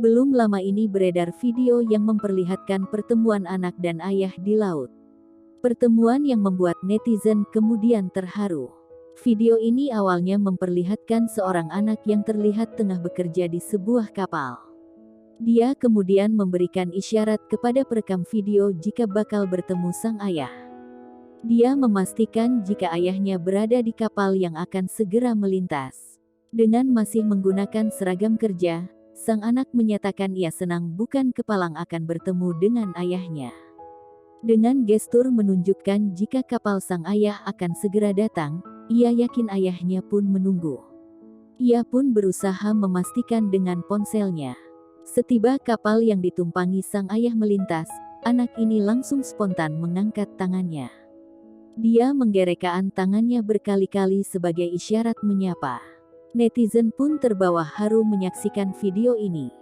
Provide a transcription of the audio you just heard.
Belum lama ini beredar video yang memperlihatkan pertemuan anak dan ayah di laut. Pertemuan yang membuat netizen kemudian terharu. Video ini awalnya memperlihatkan seorang anak yang terlihat tengah bekerja di sebuah kapal. Dia kemudian memberikan isyarat kepada perekam video jika bakal bertemu sang ayah. Dia memastikan jika ayahnya berada di kapal yang akan segera melintas. Dengan masih menggunakan seragam kerja, sang anak menyatakan ia senang bukan kepalang akan bertemu dengan ayahnya. Dengan gestur menunjukkan jika kapal sang ayah akan segera datang, ia yakin ayahnya pun menunggu. Ia pun berusaha memastikan dengan ponselnya. Setiba kapal yang ditumpangi sang ayah melintas, anak ini langsung spontan mengangkat tangannya. Dia menggerekkan tangannya berkali-kali sebagai isyarat menyapa. Netizen pun terbawa haru menyaksikan video ini.